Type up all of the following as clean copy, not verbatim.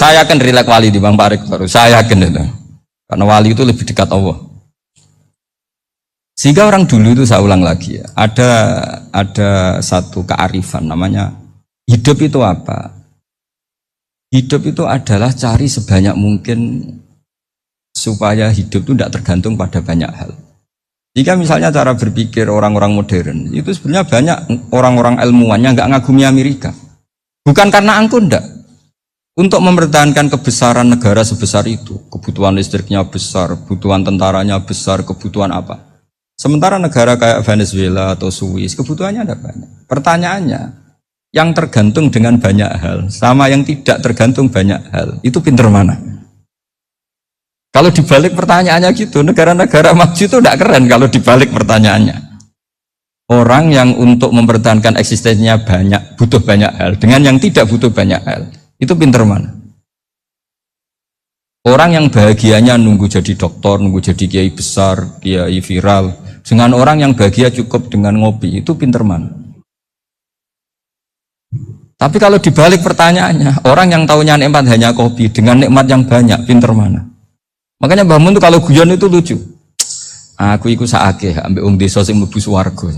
Saya yakin rilek wali di Bang Pak Rektor. Saya yakin itu. Karena wali itu lebih dekat Allah. Sehingga orang dulu itu saya ulang lagi ya. Ada satu kearifan namanya hidup itu apa? Hidup itu adalah cari sebanyak mungkin supaya hidup itu tidak tergantung pada banyak hal. Jika misalnya cara berpikir orang-orang modern, itu sebenarnya banyak orang-orang ilmuwan yang nggak ngagumi Amerika. Bukan karena angkuh, enggak. Untuk mempertahankan kebesaran negara sebesar itu, kebutuhan listriknya besar, kebutuhan tentaranya besar, kebutuhan apa. Sementara negara kayak Venezuela atau Swiss, kebutuhannya ada banyak. Pertanyaannya, yang tergantung dengan banyak hal, sama yang tidak tergantung banyak hal, itu pinter mana? Kalau dibalik pertanyaannya gitu, negara-negara maju itu tidak keren kalau dibalik pertanyaannya. Orang yang untuk mempertahankan eksistensinya banyak, butuh banyak hal, dengan yang tidak butuh banyak hal, itu pinter mana? Orang yang bahagianya nunggu jadi dokter, nunggu jadi kiai besar, kiai viral, dengan orang yang bahagia cukup dengan ngopi, itu pinter mana? Tapi kalau dibalik pertanyaannya, orang yang tahunya nikmat hanya kopi, dengan nikmat yang banyak, pinter mana? Makanya Mbah Mun tuh kalau guyon itu lucu. Aku ikut saake ambek wong desa sing mlebu swarga.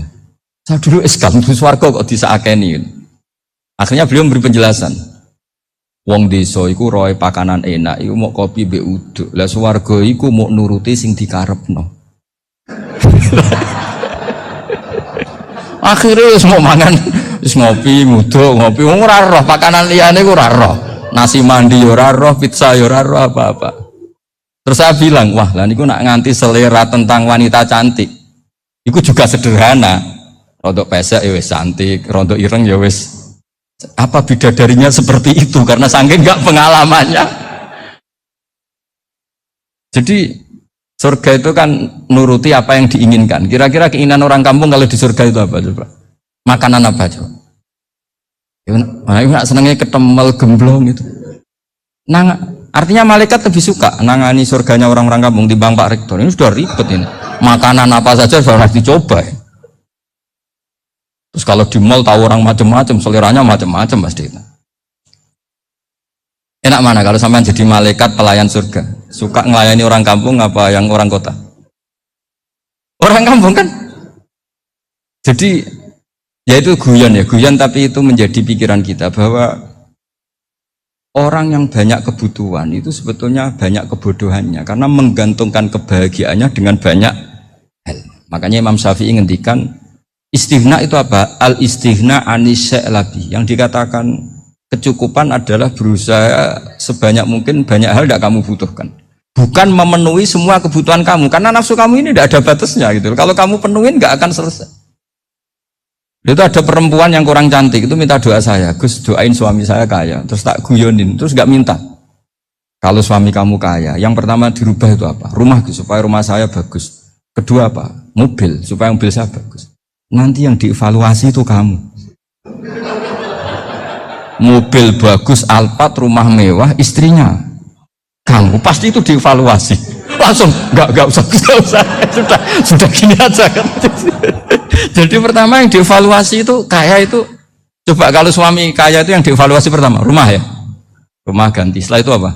Saya dulu eskal mlebu swarga kok disakeni. Akhirnya beliau memberi penjelasan. Wong desa iku roe pakanan enak, iku mau kopi mbek uduk. Lah swarga iku mau nuruti sing dikarepno. Akhirnya wis mau mangan, wis ngopi, nguduk, ngopi wong ora roh pakanan liyane ku ora roh. Nasi mandi yo ora roh, pizza yo ora roh apa-apa. Terus saya bilang, wah lah niku nak nganti selera tentang wanita cantik. Iku juga sederhana. Rontok pesek ya wis cantik, rontok ireng ya wis. Apa bidadarinya seperti itu karena saking enggak pengalamannya. Jadi surga itu kan nuruti apa yang diinginkan. Kira-kira keinginan orang kampung kalau di surga itu apa coba? Makanan apa coba? Nah, senengnya ketemel gemblong gitu. Artinya malaikat lebih suka nangani surganya orang-orang kampung di Bang Pak Rektor. Ini sudah ribet ini. Makanan apa saja sudah dicoba ya. Terus kalau di mall tahu orang macam-macam, seleranya macam-macam pasti. Enak mana kalau sampai jadi malaikat pelayan surga? Suka ngelayani orang kampung apa yang orang kota? Orang kampung kan? Jadi ya itu guyon tapi itu menjadi pikiran kita bahwa orang yang banyak kebutuhan itu sebetulnya banyak kebodohannya karena menggantungkan kebahagiaannya dengan banyak hal. Makanya Imam Syafi'i ngendikan istighna itu apa? Al istighna anisya'i. Yang dikatakan kecukupan adalah berusaha sebanyak mungkin banyak hal tidak kamu butuhkan. Bukan memenuhi semua kebutuhan kamu karena nafsu kamu ini tidak ada batasnya gitu. Kalau kamu penuhin nggak akan selesai. Itu ada perempuan yang kurang cantik, itu minta doa saya, Gus doain suami saya kaya, terus tak guyonin, terus gak minta. Kalau suami kamu kaya, yang pertama dirubah itu apa? Rumah Gus, supaya rumah saya bagus. Kedua apa? Mobil, supaya mobil saya bagus. Nanti yang dievaluasi itu kamu. Mobil bagus, Alphard, rumah mewah, istrinya. Kamu pasti itu dievaluasi. Langsung, enggak usah, sudah gini aja kan. Jadi pertama yang dievaluasi itu kaya itu, coba kalau suami kaya itu yang dievaluasi pertama rumah ya, rumah ganti. Setelah itu apa?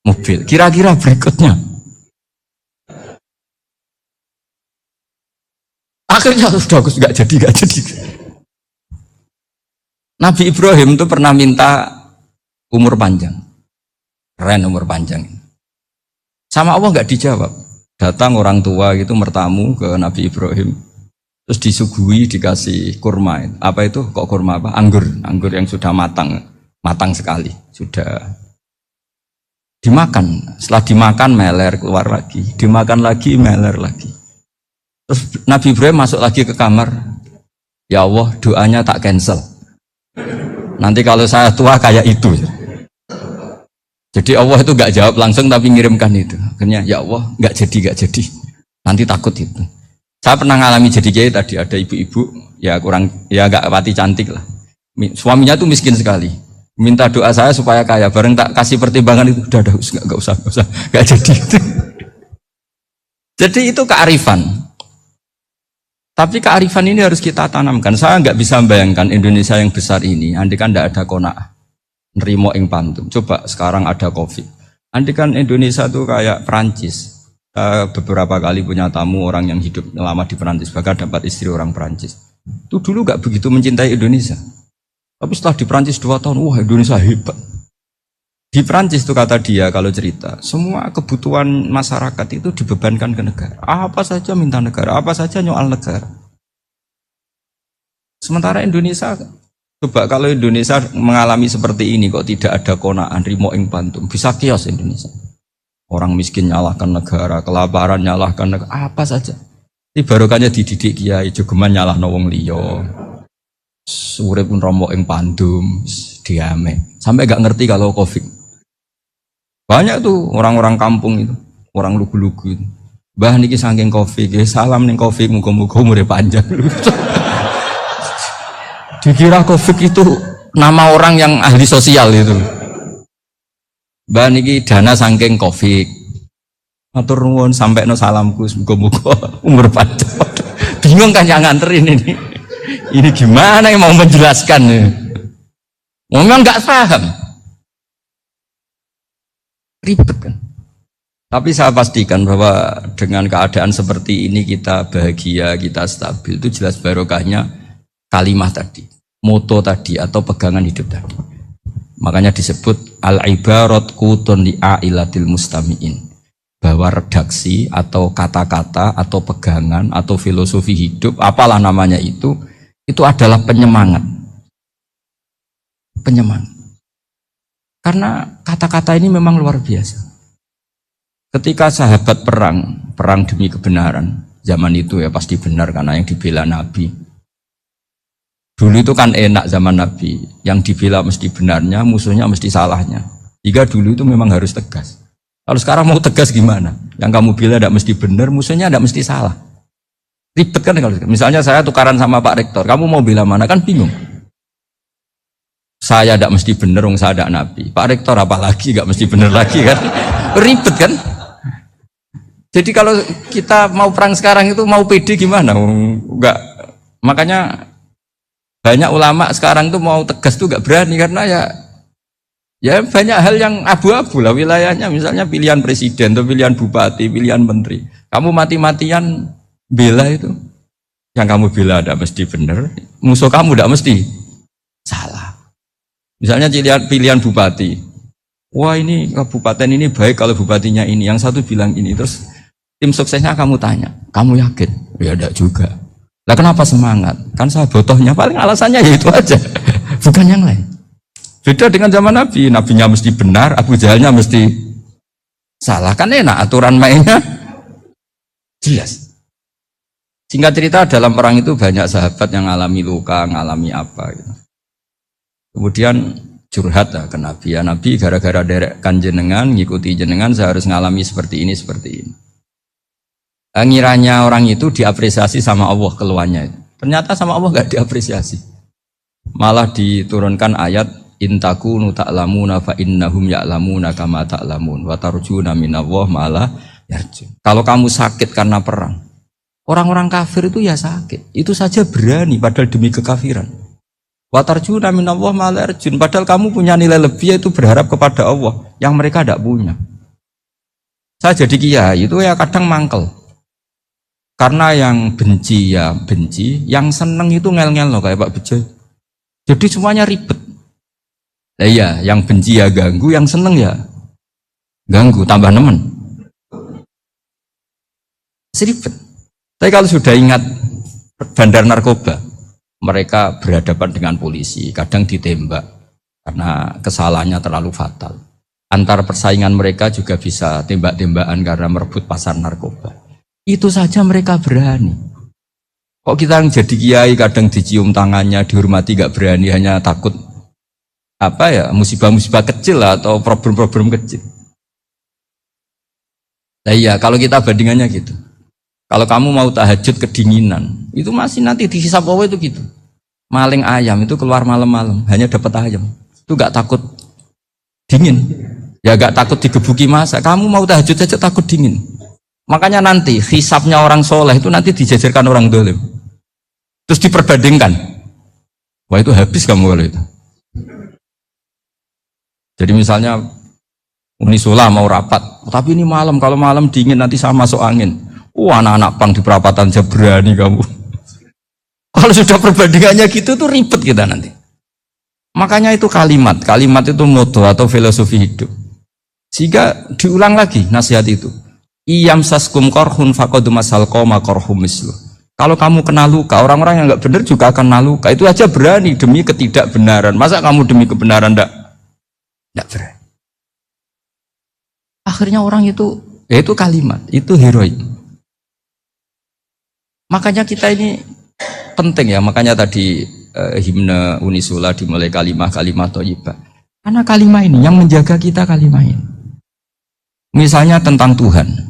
Mobil. Kira-kira berikutnya, akhirnya sudah nggak jadi. Nabi Ibrahim itu pernah minta umur panjang, keren umur panjang. Sama Allah nggak dijawab. Datang orang tua gitu mertamu ke Nabi Ibrahim. Terus disuguhi dikasih kurma. Apa itu? Kok kurma apa? Anggur yang sudah matang sekali. Sudah dimakan. Setelah dimakan meler keluar lagi. Dimakan lagi meler lagi. Terus Nabi Ibrahim masuk lagi ke kamar. Ya Allah, doanya tak cancel. Nanti kalau saya tua kayak itu. Jadi Allah itu gak jawab langsung tapi ngirimkan itu. Akhirnya ya Allah gak jadi. Nanti takut itu. Saya pernah ngalami jadi kiai tadi, ada ibu-ibu ya gak pati cantik lah. Suaminya tuh miskin sekali. Minta doa saya supaya kaya, bareng tak kasih pertimbangan itu udah gak usah gak jadi. Jadi itu kearifan. Tapi kearifan ini harus kita tanamkan. Saya nggak bisa membayangkan Indonesia yang besar ini, andai kan tidak ada qanaah, nerimo ing pantum. Coba sekarang ada Covid. Andai kan Indonesia tuh kayak Perancis. Beberapa kali punya tamu orang yang hidup lama di Perancis, bahkan dapat istri orang Perancis. Itu dulu gak begitu mencintai Indonesia. Tapi setelah di Perancis 2 tahun, wah Indonesia hebat. Di Perancis tuh kata dia kalau cerita, semua kebutuhan masyarakat itu dibebankan ke negara. Apa saja minta negara, apa saja nyoal negara. Sementara Indonesia, coba kalau Indonesia mengalami seperti ini kok tidak ada konaan rimo ing pantum, bisa kios Indonesia. Orang miskin nyalahkan negara, kelaparan nyalahkan negara, apa saja. Ini barokahnya dididik kiai, jogeman nyalahno wong liya. Urip pun romo ing pantum, diame. Sampai gak ngerti kalau Covid. Banyak tuh orang-orang kampung itu, orang lugu-lugu itu. Mbah niki saking Covid, salam ning Covid, muga-muga umure panjang. Dikira Covid itu nama orang yang ahli sosial itu. Mbak niki dana saking Covid. Matur nuwun sampekno salamku muga-muga umur panjang. Bingung kan yang nganterin ini. Ini gimana yang mau menjelaskan ya? Memang nggak paham. Ribet kan. Tapi saya pastikan bahwa dengan keadaan seperti ini kita bahagia, kita stabil, itu jelas barokahnya kalimah tadi, moto tadi atau pegangan hidup tadi. Makanya disebut al-ibarat qutun li'ailatil mustami'in, bahwa redaksi atau kata-kata atau pegangan atau filosofi hidup, apalah namanya itu adalah penyemangat. Penyemangat. Karena kata-kata ini memang luar biasa. Ketika sahabat perang demi kebenaran, zaman itu ya pasti benar karena yang dibela Nabi. Dulu itu kan enak zaman Nabi, yang dibela mesti benarnya, musuhnya mesti salahnya. Jika dulu itu memang harus tegas. Kalau sekarang mau tegas gimana? Yang kamu bela tidak mesti benar, musuhnya tidak mesti salah. Ribet kan kalau misalnya saya tukaran sama Pak Rektor, kamu mau bela mana kan bingung. Saya tidak mesti benar, saya tidak Nabi. Pak Rektor apalagi nggak mesti benar lagi kan? Ribet kan? Jadi kalau kita mau perang sekarang itu mau pede gimana? Enggak. Makanya banyak ulama sekarang tuh mau tegas tuh enggak berani karena ya banyak hal yang abu-abu lah wilayahnya, misalnya pilihan presiden atau pilihan bupati, pilihan menteri. Kamu mati-matian bela itu, yang kamu bela tidak mesti benar, musuh kamu tidak mesti salah. Misalnya pilihan bupati, wah ini kabupaten ini baik kalau bupatinya ini, yang satu bilang ini, terus tim suksesnya kamu tanya, kamu yakin? Ya tidak juga. Lah kenapa semangat? Kan saya botohnya, paling alasannya ya itu aja, bukan yang lain. Beda dengan zaman Nabi, Nabinya mesti benar, Abu Jahalnya mesti salah, kan enak aturan mainnya jelas. Singkat cerita dalam perang itu banyak sahabat yang ngalami luka, ngalami apa gitu. Kemudian curhat ke Nabi, ya Nabi gara-gara derekkan jenengan, ngikuti jenengan saya harus ngalami seperti ini, seperti ini. Ngiranya orang itu diapresiasi sama Allah keluarnya itu. Ternyata sama Allah gak diapresiasi. Malah diturunkan ayat intakunu ta'lamuna fa innahum ya'lamuna kama ta'lamun wa tarjuna minallah malah yarjun. Kalau kamu sakit karena perang, orang-orang kafir itu ya sakit. Itu saja berani padahal demi kekafiran. Wa tarjuna minallah malah yarjun. Padahal kamu punya nilai lebih yaitu berharap kepada Allah yang mereka tidak punya. Saya jadi kiai itu ya kadang mangkel. Karena yang benci ya benci, yang seneng itu ngel-ngel loh kayak Pak Bejo. Jadi semuanya ribet. Nah iya, yang benci ya ganggu, yang seneng ya ganggu, tambah nemen. Seribet. Tapi kalau sudah ingat bandar narkoba, mereka berhadapan dengan polisi, kadang ditembak karena kesalahannya terlalu fatal. Antar persaingan mereka juga bisa tembak-tembakan karena merebut pasar narkoba. Itu saja mereka berani. Kok kita yang jadi kiai kadang dicium tangannya, dihormati gak berani, hanya takut apa ya, musibah-musibah kecil lah, atau problem-problem kecil. Nah iya, kalau kita bandingannya gitu. Kalau kamu mau tahajud kedinginan, itu masih nanti dihisab Allah itu gitu. Maling ayam itu keluar malam-malam, hanya dapat ayam. Itu gak takut dingin. Ya gak takut digebuki masa. Kamu mau tahajud saja takut dingin. Makanya nanti hisabnya orang soleh itu nanti dijajarkan orang dolim. Terus diperbandingkan. Wah itu habis kamu kalau itu. Jadi misalnya Unisula mau rapat, tapi ini malam, kalau malam dingin nanti saya masuk angin. Anak-anak pang di perapatan aja berani kamu. Kalau sudah perbandingannya gitu tuh ribet kita nanti. Makanya itu kalimat itu moto atau filosofi hidup. Sehingga diulang lagi nasihat itu. Iyam saskum korhun fakodu masal koma korhum mislu. Kalau kamu kena luka, orang-orang yang nggak benar juga akan kena luka. Itu aja berani demi ketidakbenaran. Masa kamu demi kebenaran nggak berani? Akhirnya orang itu, ya itu kalimat, itu heroik. Makanya kita ini penting ya, makanya tadi himne Unisula dimulai kalimat thayyibah. Karena kalimat ini yang menjaga kita kalimat ini. Misalnya tentang Tuhan.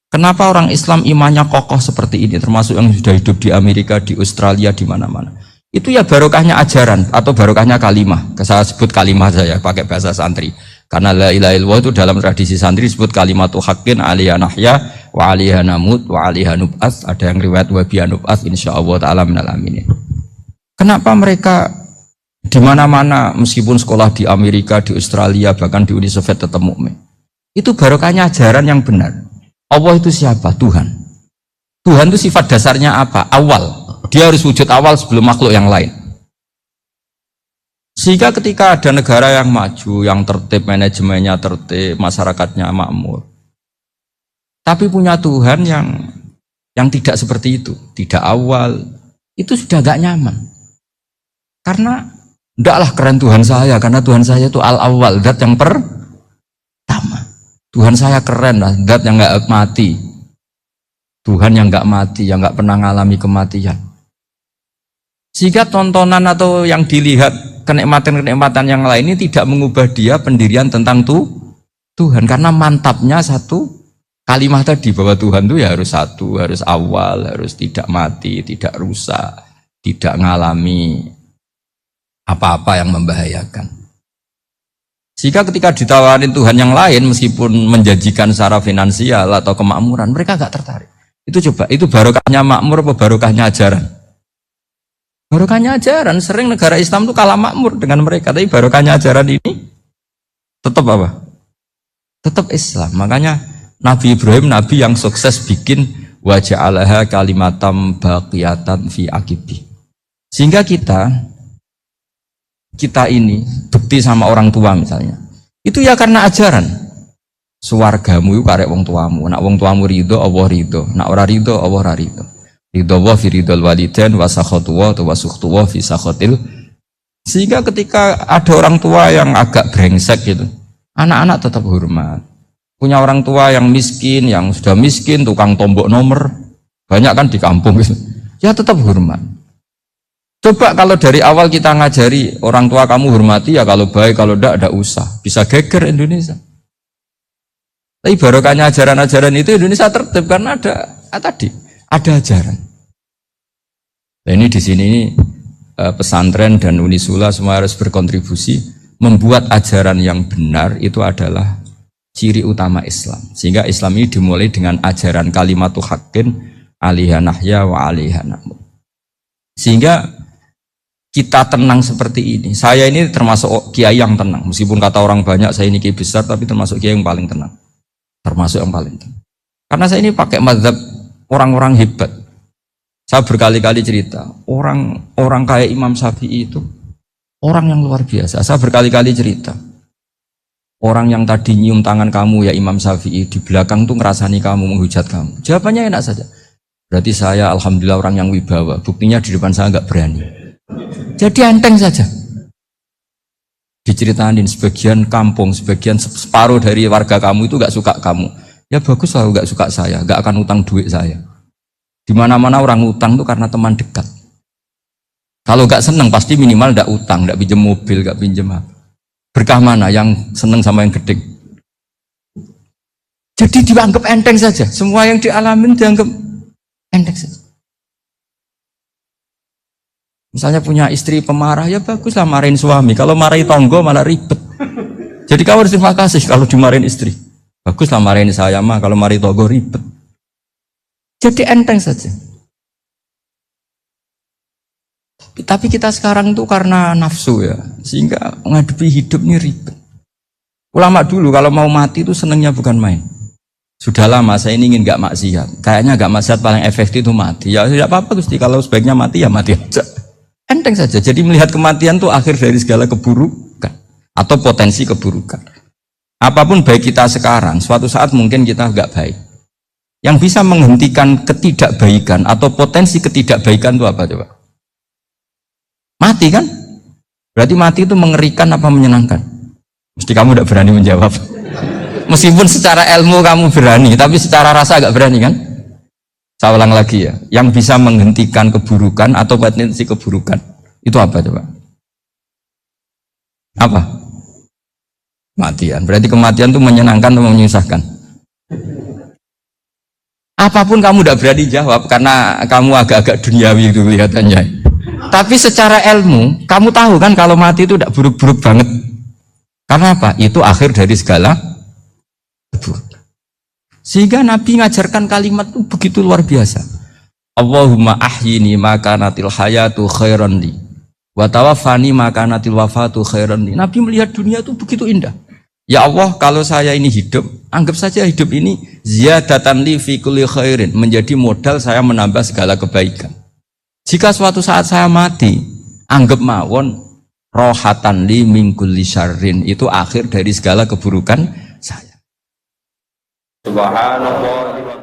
Kenapa orang Islam imannya kokoh seperti ini, termasuk yang sudah hidup di Amerika, di Australia, di mana-mana. Itu ya barokahnya ajaran atau barokahnya kalimah. Saya sebut kalimah saya pakai bahasa santri. Karena la ilaha illallah itu dalam tradisi santri disebut kalimatu haqqin alaiha nahya wa alaiha namut wa alaiha nub'ats. Ada yang riwayat wa biha nub'ats insyaallah taala minal aminin. Kenapa mereka di mana-mana meskipun sekolah di Amerika, di Australia, bahkan di Uni Soviet tetap mukmin? Itu barokahnya ajaran yang benar. Allah itu siapa? Tuhan. Tuhan itu sifat dasarnya apa? Awal. Dia harus wujud awal sebelum makhluk yang lain. Sehingga ketika ada negara yang maju, yang tertib, manajemennya tertib, masyarakatnya makmur, tapi punya Tuhan yang tidak seperti itu, tidak awal, itu sudah gak nyaman. Karena ndaklah keren Tuhan saya, karena Tuhan saya itu al-awwal, zat yang pertama. Tuhan saya keren lah, zat yang gak mati. Tuhan yang gak mati, yang gak pernah mengalami kematian. Sehingga tontonan atau yang dilihat kenikmatan-kenikmatan yang lain ini tidak mengubah dia pendirian tentang Tuhan, karena mantapnya satu kalimat tadi bahwa Tuhan itu ya harus satu, harus awal, harus tidak mati, tidak rusak, tidak mengalami apa-apa yang membahayakan. Sehingga ketika ditawarin Tuhan yang lain meskipun menjanjikan secara finansial atau kemakmuran, mereka gak tertarik. Itu coba, itu barokahnya makmur apa barokahnya ajaran? Barokahnya ajaran. Sering negara Islam itu kalah makmur dengan mereka, tapi barokahnya ajaran ini tetap apa? Tetap Islam. Makanya Nabi Ibrahim, Nabi yang sukses bikin wa ja'alaha kalimatam baqiyatan fi aqibi. Sehingga kita ini bekti sama orang tua misalnya, itu ya karena ajaran. Suwargamu itu karek wong tuamu. Nak wong tuamu ridho, Allah ridho. Nak ora ridho, Allah ora ridho. Ridho wa fi ridhol walidain wa sakhatu wa sukhtu wa fi sakhatil. Sehingga ketika ada orang tua yang agak brengsek gitu, anak-anak tetap hormat. Punya orang tua yang miskin, yang sudah miskin, tukang tombok nomor, banyak kan di kampung gitu. Ya tetap hormat. Coba kalau dari awal kita ngajari orang tua kamu hormati ya, kalau baik, kalau tidak usah. Bisa geger Indonesia. Tapi barokahnya ajaran-ajaran itu Indonesia tertib karena ada ajaran. Nah, ini di sini pesantren dan Unisula semua harus berkontribusi membuat ajaran yang benar itu adalah ciri utama Islam. Sehingga Islam ini dimulai dengan ajaran kalimatu haqqin alaiha nahya wa alaiha namut. Sehingga kita tenang seperti ini. Saya ini termasuk kiai yang tenang. Meskipun kata orang banyak saya ini kiai besar, tapi termasuk kiai yang paling tenang. Termasuk yang paling tenang. Karena saya ini pakai mazhab orang-orang hebat. Saya berkali-kali cerita, orang kayak Imam Syafi'i itu orang yang luar biasa. Saya berkali-kali cerita, orang yang tadi nyium tangan kamu ya Imam Syafi'i, di belakang tuh ngerasani kamu, menghujat kamu. Jawabannya enak saja. Berarti saya alhamdulillah orang yang wibawa. Buktinya di depan saya nggak berani. Jadi enteng saja. Diceritain sebagian kampung, sebagian separuh dari warga kamu itu nggak suka kamu. Ya bagus lah, nggak suka saya, nggak akan utang duit saya. Di mana-mana orang utang tuh karena teman dekat. Kalau nggak seneng pasti minimal nggak utang, nggak pinjam mobil, nggak pinjam apa. Berkah mana yang seneng sama yang gede? Jadi dianggap enteng saja. Semua yang dialamin dianggap enteng saja. Misalnya punya istri pemarah, ya baguslah marahin suami. Kalau marahin tonggo malah ribet. Jadi kamu harus terima kasih kalau dimarahin istri. Baguslah marahin saya mah, kalau marahin tonggo ribet. Jadi enteng saja. Tapi kita sekarang tuh karena nafsu ya, sehingga menghadapi hidup ini ribet. Ulama dulu kalau mau mati itu senengnya bukan main. Sudah lama saya ini ingin nggak maksiat. Kayaknya nggak maksiat paling efektif itu mati. Ya tidak apa-apa Gusti, kalau sebaiknya mati ya mati aja. Enteng saja. Jadi melihat kematian itu akhir dari segala keburukan atau potensi keburukan. Apapun baik kita sekarang, suatu saat mungkin kita nggak baik. Yang bisa menghentikan ketidakbaikan atau potensi ketidakbaikan itu apa coba? Mati kan? Berarti mati itu mengerikan apa menyenangkan? Mesti kamu tidak berani menjawab. Meskipun secara ilmu kamu berani, tapi secara rasa agak berani kan? Saya ulang lagi ya. Yang bisa menghentikan keburukan atau potensi keburukan itu apa coba? Apa? Kematian. Berarti kematian itu menyenangkan atau menyusahkan? Apapun kamu tidak berani jawab karena kamu agak-agak duniawi itu kelihatannya. Tapi secara ilmu, kamu tahu kan kalau mati itu tidak buruk-buruk banget. Karena apa? Itu akhir dari segala keburukan. Sehingga Nabi ngajarkan kalimat itu begitu luar biasa. Allahumma ahyini makanatil hayatu khairan li wa tawaffani makanatil wafatu khairan li. Nabi melihat dunia itu begitu indah. Ya Allah, kalau saya ini hidup, anggap saja hidup ini ziyadatan li fi kulli khairin, menjadi modal saya menambah segala kebaikan. Jika suatu saat saya mati, anggap mawon rohatan li min kulli syarrin, itu akhir dari segala keburukan saya. Subhanallah.